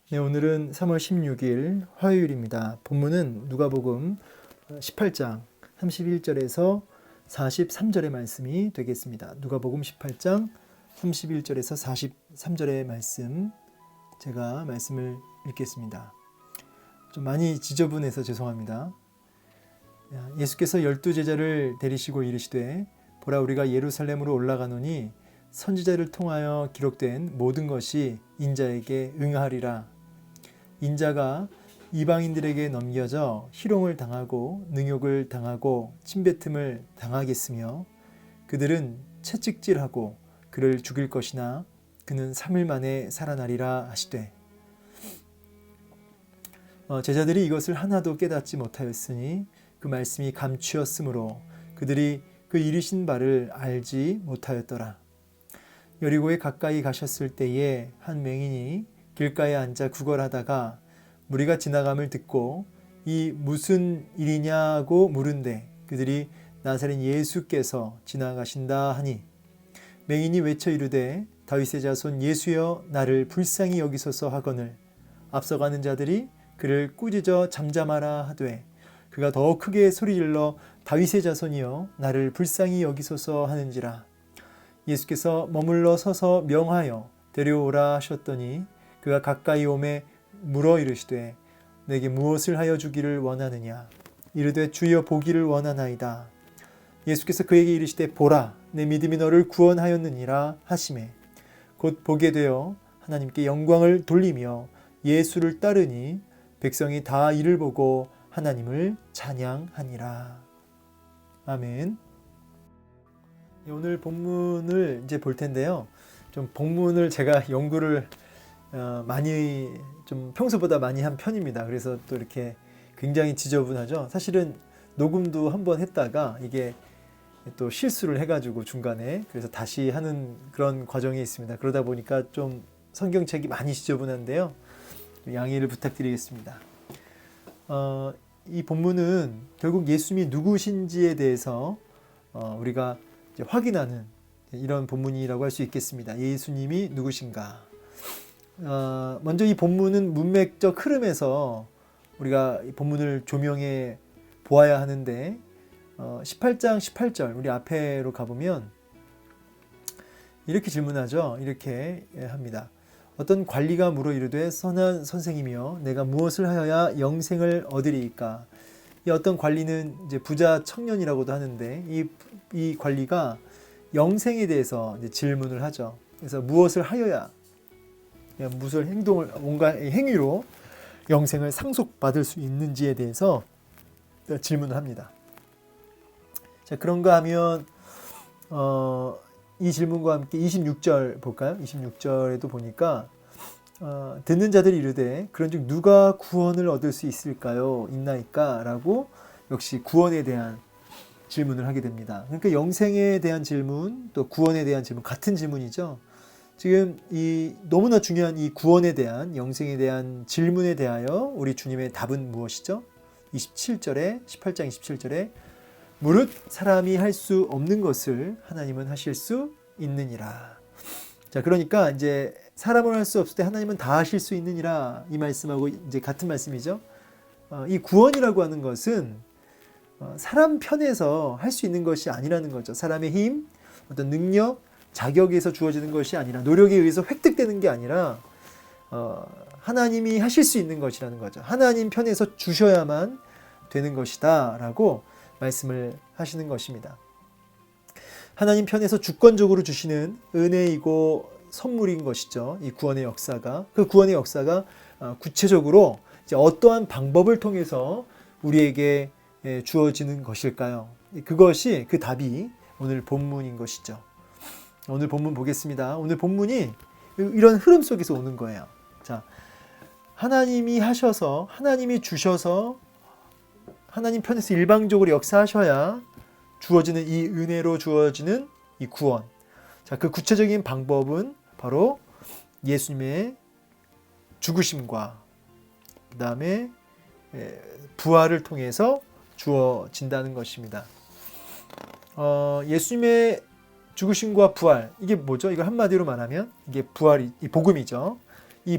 네, 오늘은 3월 16일 화요일입니다. 본문은 누가복음 18장 31절에서 43절의 말씀이 되겠습니다. 누가복음 18장 31절에서 43절의 말씀, 제가 말씀을 읽겠습니다. 좀 많이 지저분해서 죄송합니다. 예수께서 12제자를 데리시고 이르시되 보라, 우리가 예루살렘으로 올라가노니 선지자를 통하여 기록된 모든 것이 인자에게 응하리라. 인자가 이방인들에게 넘겨져 희롱을 당하고 능욕을 당하고 침뱉음을 당하겠으며 그들은 채찍질하고 그를 죽일 것이나 그는 3일 만에 살아나리라 하시되, 제자들이 이것을 하나도 깨닫지 못하였으니 그 말씀이 감추었으므로 그들이 그 이르신 바를 알지 못하였더라. 여리고에 가까이 가셨을 때에 한 맹인이 길가에 앉아 구걸하다가 무리가 지나감을 듣고 이 무슨 일이냐고 물은데 그들이 나사렛 예수께서 지나가신다 하니, 맹인이 외쳐 이르되 다윗의 자손 예수여 나를 불쌍히 여기소서 하거늘 앞서가는 자들이 그를 꾸짖어 잠잠하라 하되 그가 더 크게 소리질러 다윗의 자손이여 나를 불쌍히 여기소서 하는지라. 예수께서 머물러 서서 명하여 데려오라 하셨더니 그가 가까이 오매 물어 이르시되 내게 무엇을 하여 주기를 원하느냐. 이르되 주여 보기를 원하나이다. 예수께서 그에게 이르시되 보라, 내 믿음이 너를 구원하였느니라 하시매 곧 보게 되어 하나님께 영광을 돌리며 예수를 따르니 백성이 다 이를 보고 하나님을 찬양하니라. 아멘. 오늘 본문을 이제 볼 텐데요. 좀 본문을 제가 연구를 많이 좀 평소보다 많이 한 편입니다. 그래서 또 이렇게 굉장히 지저분하죠. 사실은 녹음도 한번 했다가 이게 또 실수를 해가지고 중간에 그래서 다시 하는 그런 과정이 있습니다. 그러다 보니까 좀 성경책이 많이 지저분한데요. 양해를 부탁드리겠습니다. 이 본문은 결국 예수님이 누구신지에 대해서 우리가 이제 확인하는 이런 본문이라고 할 수 있겠습니다. 예수님이 누구신가? 먼저 이 본문은 문맥적 흐름에서 우리가 이 본문을 조명해 보아야 하는데 18장 18절 우리 앞에로 가보면 이렇게 질문하죠. 이렇게 합니다. 어떤 관리가 물어 이르되 선한 선생이며 내가 무엇을 하여야 영생을 얻으리이까? 이 어떤 관리는 이제 부자 청년이라고도 하는데 이 관리가 영생에 대해서 이제 질문을 하죠. 그래서 무엇을 하여야, 무슨 행동을 뭔가 행위로 영생을 상속받을 수 있는지에 대해서 질문을 합니다. 자, 그런가 하면 이 질문과 함께 26절 볼까요? 26절에도 보니까 듣는 자들이 이르되 그런즉 누가 구원을 얻을 수 있을까요? 있나이까? 라고 역시 구원에 대한 질문을 하게 됩니다. 그러니까 영생에 대한 질문, 또 구원에 대한 질문, 같은 질문이죠. 지금 이 너무나 중요한 이 구원에 대한, 영생에 대한 질문에 대하여 우리 주님의 답은 무엇이죠? 27절에 18장 27절에 무릇 사람이 할 수 없는 것을 하나님은 하실 수 있느니라. 자, 그러니까 이제 사람은 할 수 없을 때 하나님은 다 하실 수 있느니라, 이 말씀하고 이제 같은 말씀이죠. 이 구원이라고 하는 것은 사람 편에서 할 수 있는 것이 아니라는 거죠. 사람의 힘, 어떤 능력, 자격에서 주어지는 것이 아니라, 노력에 의해서 획득되는 게 아니라 하나님이 하실 수 있는 것이라는 거죠. 하나님 편에서 주셔야만 되는 것이다 라고 말씀을 하시는 것입니다. 하나님 편에서 주권적으로 주시는 은혜이고 선물인 것이죠. 이 구원의 역사가. 그 구원의 역사가 구체적으로 이제 어떠한 방법을 통해서 우리에게 주어지는 것일까요? 그것이, 그 답이 오늘 본문인 것이죠. 오늘 본문 보겠습니다. 오늘 본문이 이런 흐름 속에서 오는 거예요. 자, 하나님이 하셔서, 하나님이 주셔서, 하나님 편에서 일방적으로 역사하셔야 주어지는 이 은혜로 주어지는 이 구원. 자, 그 구체적인 방법은 바로 예수님의 죽으심과 그 다음에 부활을 통해서 주어진다는 것입니다. 예수님의 죽으심과 부활, 이게 뭐죠? 이걸 한마디로 말하면 이게 부활이, 이 복음이죠. 이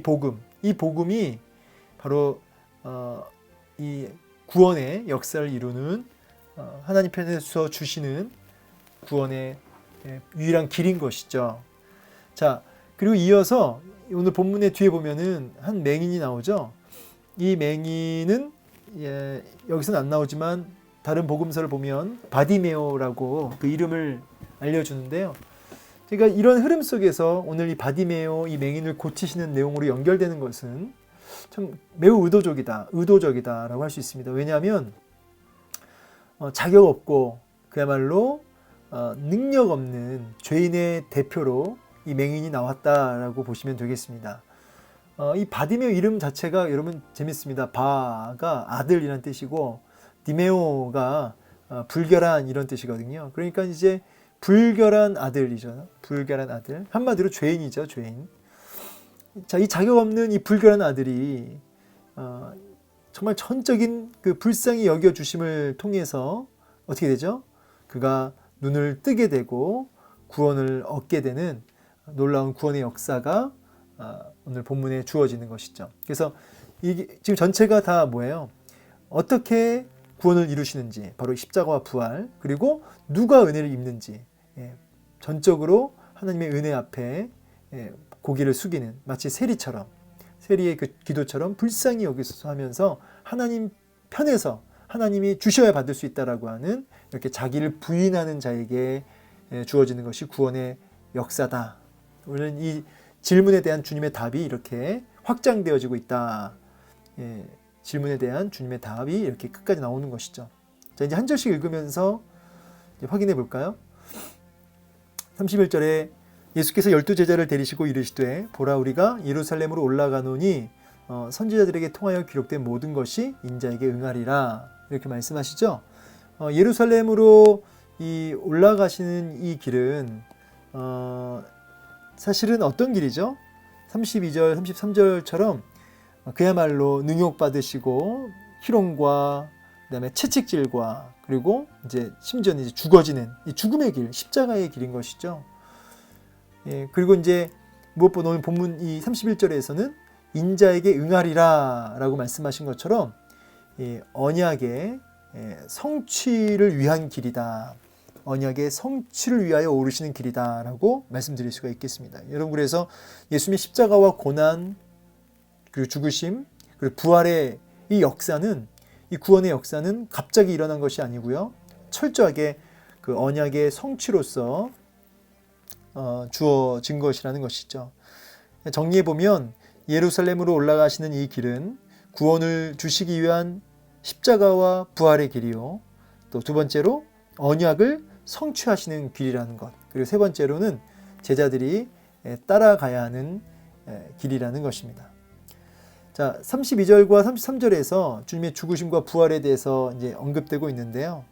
복음이 바로 이 구원의 역사를 이루는 하나님 편에서 주시는 구원의 유일한 길인 것이죠. 자, 그리고 이어서 오늘 본문의 뒤에 보면은 한 맹인이 나오죠. 이 맹인은 여기서는 안 나오지만 다른 복음서를 보면 바디메오라고 그 이름을 알려주는데요. 그러니까 이런 흐름 속에서 오늘 이 바디메오, 이 맹인을 고치시는 내용으로 연결되는 것은 참 매우 의도적이다라고 할 수 있습니다. 왜냐하면 자격 없고 그야말로 능력 없는 죄인의 대표로 이 맹인이 나왔다라고 보시면 되겠습니다. 이 바디메오 이름 자체가 여러분 재밌습니다. 바가 아들이란 뜻이고 디메오가 불결한 이런 뜻이거든요. 그러니까 이제 불결한 아들이죠. 불결한 아들. 한마디로 죄인이죠. 죄인. 자, 이 자격 없는 이 불결한 아들이 정말 전적인 그 불쌍히 여겨주심을 통해서 어떻게 되죠? 그가 눈을 뜨게 되고 구원을 얻게 되는 놀라운 구원의 역사가 오늘 본문에 주어지는 것이죠. 그래서 이게 지금 전체가 다 뭐예요? 어떻게 구원을 이루시는지, 바로 십자가와 부활, 그리고 누가 은혜를 입는지, 전적으로 하나님의 은혜 앞에 고개를 숙이는, 마치 세리의 그 기도처럼 불쌍히 여기서 하면서 하나님 편에서 하나님이 주셔야 받을 수 있다라고 하는 이렇게 자기를 부인하는 자에게 주어지는 것이 구원의 역사다. 우리는 이 질문에 대한 주님의 답이 이렇게 확장되어지고 있다. 질문에 대한 주님의 답이 이렇게 끝까지 나오는 것이죠. 자, 이제 한 절씩 읽으면서 이제 확인해 볼까요? 31절에 예수께서 12제자를 데리시고 이르시되 보라 우리가 예루살렘으로 올라가노니 선지자들에게 통하여 기록된 모든 것이 인자에게 응하리라 이렇게 말씀하시죠. 예루살렘으로 이 올라가시는 이 길은 사실은 어떤 길이죠? 32절, 33절처럼 그야말로 능욕받으시고 희롱과 그다음에 채찍질과 그리고 이제 심지어는 이제 죽어지는 이 죽음의 길, 십자가의 길인 것이죠. 그리고 이제 무엇보다 오늘 본문 이 31절에서는 인자에게 응하리라라고 말씀하신 것처럼 언약의 성취를 위한 길이다. 언약의 성취를 위하여 오르시는 길이다라고 말씀드릴 수가 있겠습니다. 여러분 그래서 예수님의 십자가와 고난 그리고 죽으심 그리고 부활의 이 역사는 이 구원의 역사는 갑자기 일어난 것이 아니고요. 철저하게 그 언약의 성취로서 주어진 것이라는 것이죠. 정리해 보면 예루살렘으로 올라가시는 이 길은 구원을 주시기 위한 십자가와 부활의 길이요. 또 두 번째로 언약을 성취하시는 길이라는 것. 그리고 세 번째로는 제자들이 따라가야 하는 길이라는 것입니다. 자, 32절과 33절에서 주님의 죽으심과 부활에 대해서 이제 언급되고 있는데요.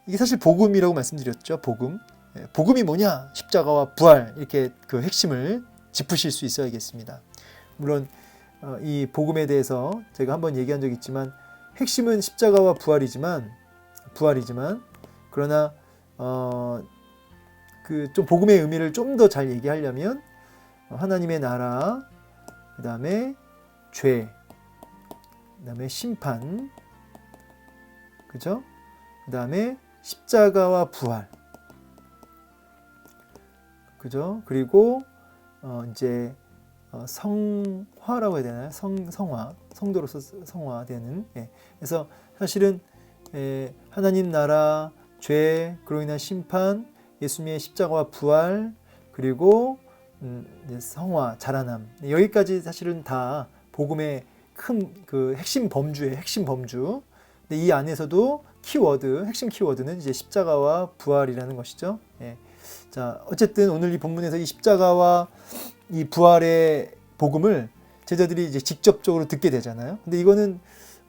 이게 사실 복음이라고 말씀드렸죠. 복음이 뭐냐? 십자가와 부활 이렇게 그 핵심을 짚으실 수 있어야겠습니다. 물론 이 복음에 대해서 제가 한번 얘기한 적이 있지만 핵심은 십자가와 부활이지만 그러나 그 좀 복음의 의미를 좀 더 잘 얘기하려면 하나님의 나라, 그 다음에 죄, 그 다음에 심판, 그죠? 그 다음에 십자가와 부활, 그죠? 그리고 이제 성화라고 해야 되나요? 성도로서 성화되는. 그래서 사실은 하나님 나라, 죄, 그로 인한 심판, 예수님의 십자가와 부활, 그리고 성화, 자라남. 여기까지 사실은 다 복음의 큰 그 핵심 범주. 근데 이 안에서도 핵심 키워드는 이제 십자가와 부활이라는 것이죠. 자, 어쨌든 오늘 이 본문에서 이 십자가와 이 부활의 복음을 제자들이 이제 직접적으로 듣게 되잖아요. 근데 이거는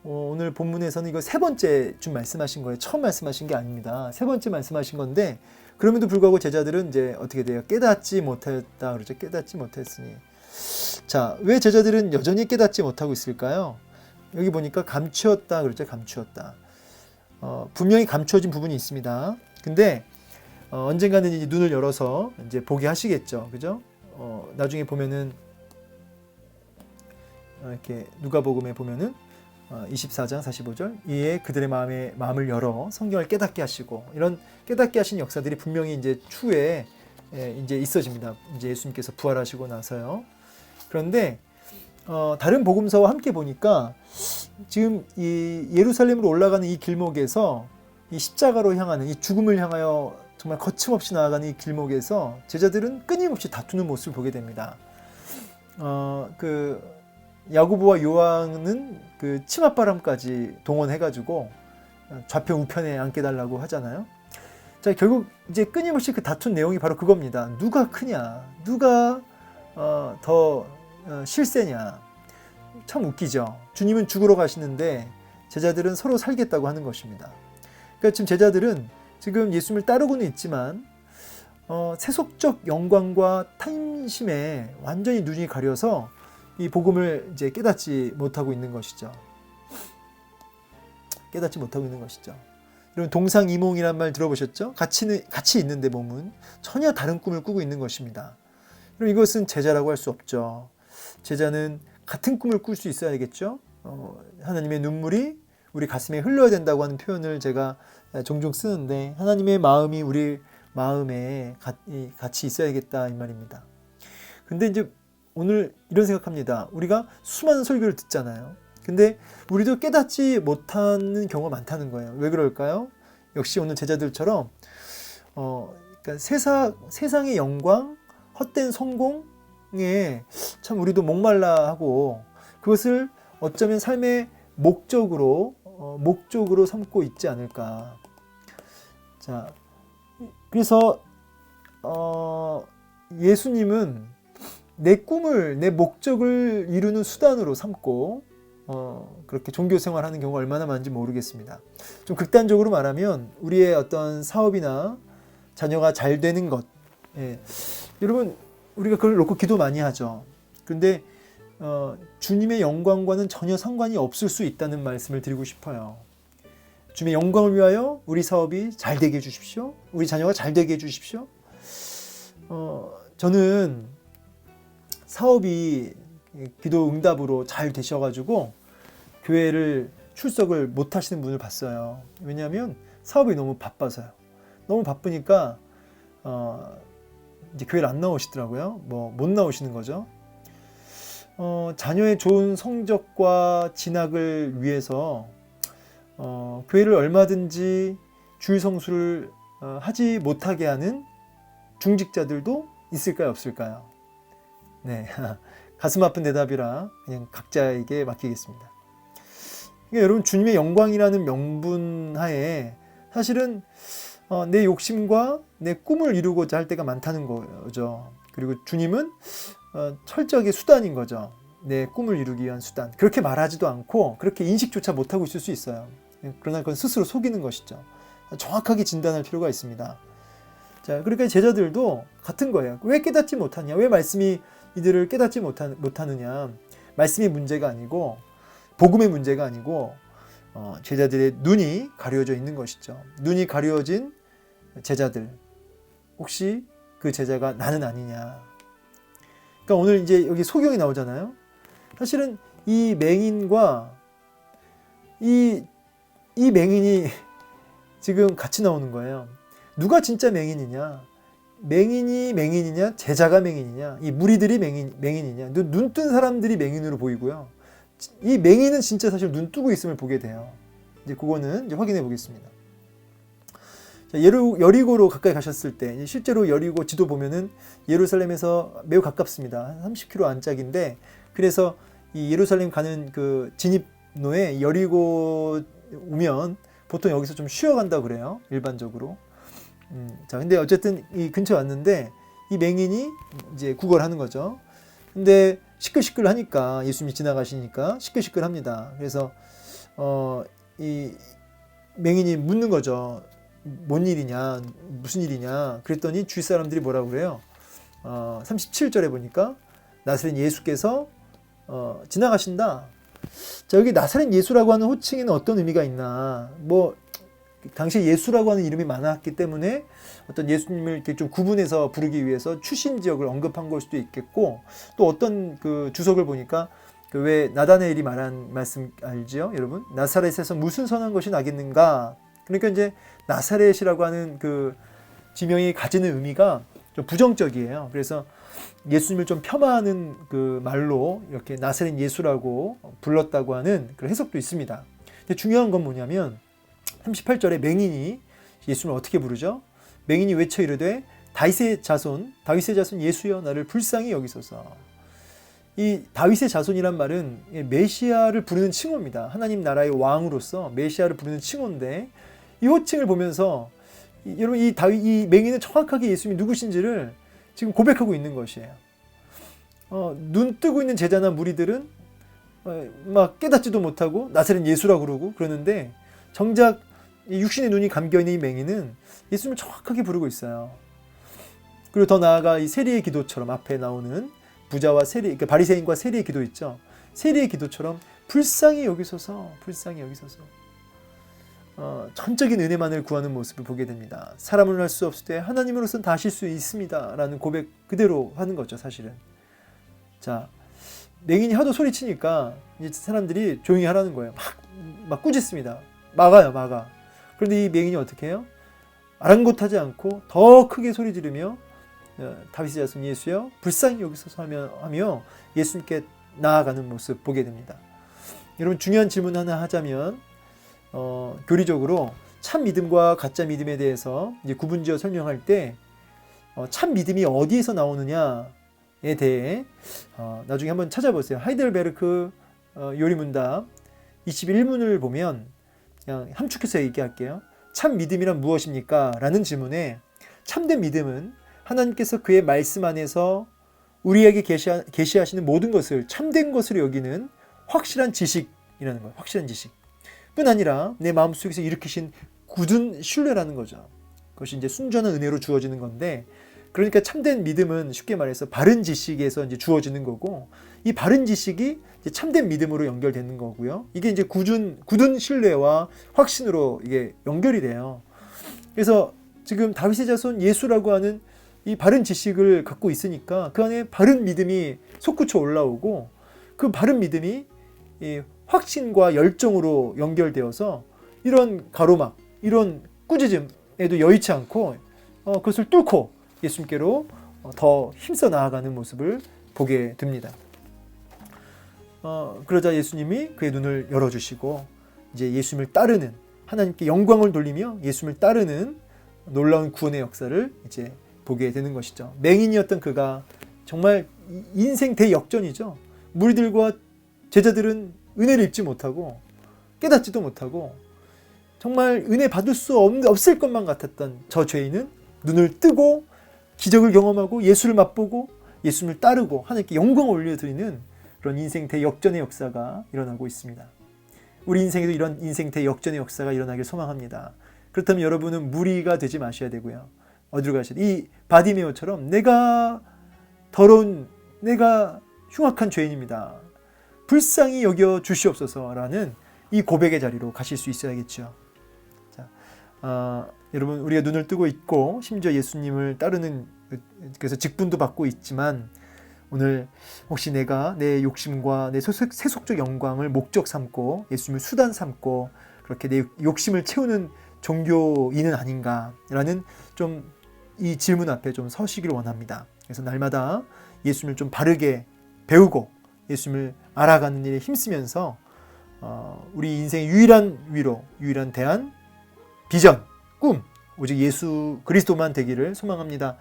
오늘 본문에서는 이거 세 번째 좀 말씀하신 거예요. 처음 말씀하신 게 아닙니다. 세 번째 말씀하신 건데 그럼에도 불구하고 제자들은 이제 어떻게 돼요? 깨닫지 못했다 그러죠. 깨닫지 못했으니. 자, 왜 제자들은 여전히 깨닫지 못하고 있을까요? 여기 보니까 감추었다 그러죠. 감추었다. 분명히 감추어진 부분이 있습니다. 근데 언젠가는 이제 눈을 열어서 이제 보게 하시겠죠. 그죠? 나중에 보면은 이렇게 누가복음에 보면은 24장 45절 이에 그들의 마음을 열어 성경을 깨닫게 하시고 이런 깨닫게 하신 역사들이 분명히 이제 추후에 이제 있어집니다. 이제 예수님께서 부활하시고 나서요. 그런데 다른 복음서와 함께 보니까 지금 이 예루살렘으로 올라가는 이 길목에서 이 십자가로 향하는 이 죽음을 향하여 정말 거침없이 나아가는 이 길목에서 제자들은 끊임없이 다투는 모습을 보게 됩니다. 그 야고보와 요한은 그 치맛바람까지 동원해가지고 좌편 우편에 앉게 달라고 하잖아요. 자, 결국 이제 끊임없이 그 다툰 내용이 바로 그겁니다. 누가 크냐, 누가 더 실세냐. 참 웃기죠. 주님은 죽으러 가시는데 제자들은 서로 살겠다고 하는 것입니다. 그러니까 지금 제자들은 지금 예수님을 따르고는 있지만 세속적 영광과 탐심에 완전히 눈이 가려서 이 복음을 이제 깨닫지 못하고 있는 것이죠. 깨닫지 못하고 있는 것이죠. 여러분 동상이몽이란 말 들어보셨죠? 같이 있는데 몸은 전혀 다른 꿈을 꾸고 있는 것입니다. 그럼 이것은 제자라고 할 수 없죠. 제자는 같은 꿈을 꿀 수 있어야겠죠. 하나님의 눈물이 우리 가슴에 흘러야 된다고 하는 표현을 제가 종종 쓰는데 하나님의 마음이 우리 마음에 같이 있어야겠다 이 말입니다. 근데 이제 오늘 이런 생각합니다. 우리가 수많은 설교를 듣잖아요. 근데 우리도 깨닫지 못하는 경우가 많다는 거예요. 왜 그럴까요? 역시 오늘 제자들처럼 그러니까 세상의 영광, 헛된 성공에 참 우리도 목말라 하고 그것을 어쩌면 삶의 목적으로 삼고 있지 않을까. 자, 그래서 예수님은 내 꿈을, 내 목적을 이루는 수단으로 삼고 그렇게 종교 생활하는 경우가 얼마나 많은지 모르겠습니다. 좀 극단적으로 말하면 우리의 어떤 사업이나 자녀가 잘 되는 것, 여러분 우리가 그걸 놓고 기도 많이 하죠. 그런데 주님의 영광과는 전혀 상관이 없을 수 있다는 말씀을 드리고 싶어요. 주님의 영광을 위하여 우리 사업이 잘 되게 해주십시오. 우리 자녀가 잘 되게 해주십시오. 저는 사업이 기도 응답으로 잘 되셔가지고 교회를 출석을 못 하시는 분을 봤어요. 왜냐하면 사업이 너무 바빠서요. 너무 바쁘니까 이제 교회를 안 나오시더라고요. 못 나오시는 거죠. 자녀의 좋은 성적과 진학을 위해서 교회를 얼마든지 주일 성수를 하지 못하게 하는 중직자들도 있을까요, 없을까요? 네, 가슴 아픈 대답이라 그냥 각자에게 맡기겠습니다. 그러니까 여러분 주님의 영광이라는 명분 하에 사실은 내 욕심과 내 꿈을 이루고자 할 때가 많다는 거죠. 그리고 주님은 철저하게 수단인 거죠. 내 꿈을 이루기 위한 수단. 그렇게 말하지도 않고 그렇게 인식조차 못하고 있을 수 있어요. 그러나 그건 스스로 속이는 것이죠. 정확하게 진단할 필요가 있습니다. 자, 그러니까 제자들도 같은 거예요. 왜 깨닫지 못하냐? 왜 말씀이 이들을 깨닫지 못하느냐? 말씀이 문제가 아니고 복음의 문제가 아니고 제자들의 눈이 가려져 있는 것이죠. 눈이 가려진 제자들. 혹시 그 제자가 나는 아니냐? 그러니까 오늘 이제 여기 소경이 나오잖아요. 사실은 이 맹인과 이 맹인이 지금 같이 나오는 거예요. 누가 진짜 맹인이냐? 맹인이 맹인이냐? 제자가 맹인이냐? 이 무리들이 맹인이냐? 눈 뜬 사람들이 맹인으로 보이고요. 이 맹인은 진짜 사실 눈 뜨고 있음을 보게 돼요. 이제 그거는 이제 확인해 보겠습니다. 자, 여리고로 가까이 가셨을 때 실제로 여리고 지도 보면은 예루살렘에서 매우 가깝습니다. 한 30km 안짝인데 그래서 이 예루살렘 가는 그 진입로에 여리고 오면 보통 여기서 좀 쉬어간다고 그래요. 일반적으로. 자, 근데 어쨌든 이 근처에 왔는데 이 맹인이 이제 구걸하는 거죠. 근데 시끌시끌하니까 예수님이 지나가시니까 시끌시끌합니다. 그래서 이 맹인이 묻는 거죠. 뭔 일이냐, 무슨 일이냐. 그랬더니 주위 사람들이 뭐라고 그래요? 37절에 보니까 나사렛 예수께서 지나가신다. 자, 여기 나사렛 예수라고 하는 호칭에는 어떤 의미가 있나? 당시에 예수라고 하는 이름이 많았기 때문에 어떤 예수님을 이렇게 좀 구분해서 부르기 위해서 출신 지역을 언급한 걸 수도 있겠고, 또 어떤 그 주석을 보니까 그 왜 나다나엘이 말한 말씀 알지요, 여러분? 나사렛에서 무슨 선한 것이 나겠는가? 그러니까 이제 나사렛이라고 하는 그 지명이 가지는 의미가 좀 부정적이에요. 그래서 예수님을 좀 폄하하는 그 말로 이렇게 나사렛 예수라고 불렀다고 하는 그런 해석도 있습니다. 근데 중요한 건 뭐냐면 38절에 맹인이 예수님을 어떻게 부르죠? 맹인이 외쳐 이르되 다윗의 자손 예수여 나를 불쌍히 여기소서. 이 다윗의 자손이란 말은 메시아를 부르는 칭호입니다. 하나님 나라의 왕으로서 메시아를 부르는 칭호인데 이 호칭을 보면서 여러분 이 맹인은 정확하게 예수님이 누구신지를 지금 고백하고 있는 것이에요. 눈 뜨고 있는 제자나 무리들은 막 깨닫지도 못하고 나사렛 예수라고 그러고 그러는데 정작 육신의 눈이 감겨있는 이 맹인은 예수님을 정확하게 부르고 있어요. 그리고 더 나아가 이 세리의 기도처럼 앞에 나오는 부자와 세리, 그러니까 바리새인과 세리의 기도 있죠. 세리의 기도처럼 불쌍히 여기소서, 불쌍히 여기소서. 전적인 은혜만을 구하는 모습을 보게 됩니다. 사람으로는 할 수 없을 때 하나님으로서는 다 하실 수 있습니다. 라는 고백 그대로 하는 거죠, 사실은. 자, 맹인이 하도 소리치니까 이제 사람들이 조용히 하라는 거예요. 막 꾸짖습니다. 막아. 그런데 이 맹인이 어떻게 해요? 아랑곳하지 않고 더 크게 소리 지르며 다윗의 자손 예수여 불쌍히 여기소서 하며 예수님께 나아가는 모습 보게 됩니다. 여러분 중요한 질문 하나 하자면 교리적으로 참 믿음과 가짜 믿음에 대해서 이제 구분지어 설명할 때 참 믿음이 어디에서 나오느냐에 대해 나중에 한번 찾아보세요. 하이델베르크 요리문답 21문을 보면 그냥 함축해서 얘기할게요. 참 믿음이란 무엇입니까? 라는 질문에 참된 믿음은 하나님께서 그의 말씀 안에서 우리에게 계시하시는 모든 것을 참된 것으로 여기는 확실한 지식이라는 거예요. 확실한 지식. 뿐 아니라 내 마음속에서 일으키신 굳은 신뢰라는 거죠. 그것이 이제 순전한 은혜로 주어지는 건데, 그러니까 참된 믿음은 쉽게 말해서 바른 지식에서 이제 주어지는 거고, 이 바른 지식이 이제 참된 믿음으로 연결되는 거고요. 이게 이제 굳은 신뢰와 확신으로 이게 연결이 돼요. 그래서 지금 다윗의 자손 예수라고 하는 이 바른 지식을 갖고 있으니까 그 안에 바른 믿음이 솟구쳐 올라오고, 그 바른 믿음이 이 확신과 열정으로 연결되어서 이런 가로막, 이런 꾸짖음에도 여의치 않고 그것을 뚫고 예수님께로 더 힘써 나아가는 모습을 보게 됩니다. 그러자 예수님이 그의 눈을 열어주시고 이제 예수님을 따르는, 하나님께 영광을 돌리며 예수님을 따르는 놀라운 구원의 역사를 이제 보게 되는 것이죠. 맹인이었던 그가 정말 인생 대역전이죠. 무리들과 제자들은 은혜를 입지 못하고 깨닫지도 못하고 정말 은혜 받을 수 없을 것만 같았던 저 죄인은 눈을 뜨고 기적을 경험하고 예수를 맛보고 예수님을 따르고 하나님께 영광을 올려드리는 그런 인생 대역전의 역사가 일어나고 있습니다. 우리 인생에도 이런 인생 대역전의 역사가 일어나길 소망합니다. 그렇다면 여러분은 무리가 되지 마셔야 되고요. 어디로 가셔야 돼? 이 바디메오처럼 내가 더러운, 내가 흉악한 죄인입니다. 불쌍히 여겨 주시옵소서라는 이 고백의 자리로 가실 수 있어야겠죠. 자, 여러분 우리가 눈을 뜨고 있고 심지어 예수님을 따르는, 그래서 직분도 받고 있지만 오늘 혹시 내가 내 욕심과 내 세속적 영광을 목적 삼고 예수님을 수단 삼고 그렇게 내 욕심을 채우는 종교인은 아닌가라는 좀 이 질문 앞에 좀 서시기를 원합니다. 그래서 날마다 예수님을 좀 바르게 배우고 예수님을 알아가는 일에 힘쓰면서 우리 인생의 유일한 위로, 유일한 대안, 비전, 꿈, 오직 예수 그리스도만 되기를 소망합니다.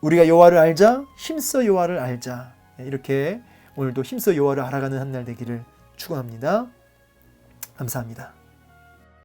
우리가 여호와를 알자, 힘써 여호와를 알자. 이렇게 오늘도 힘써 여호와를 알아가는 한 날 되기를 축원합니다. 감사합니다.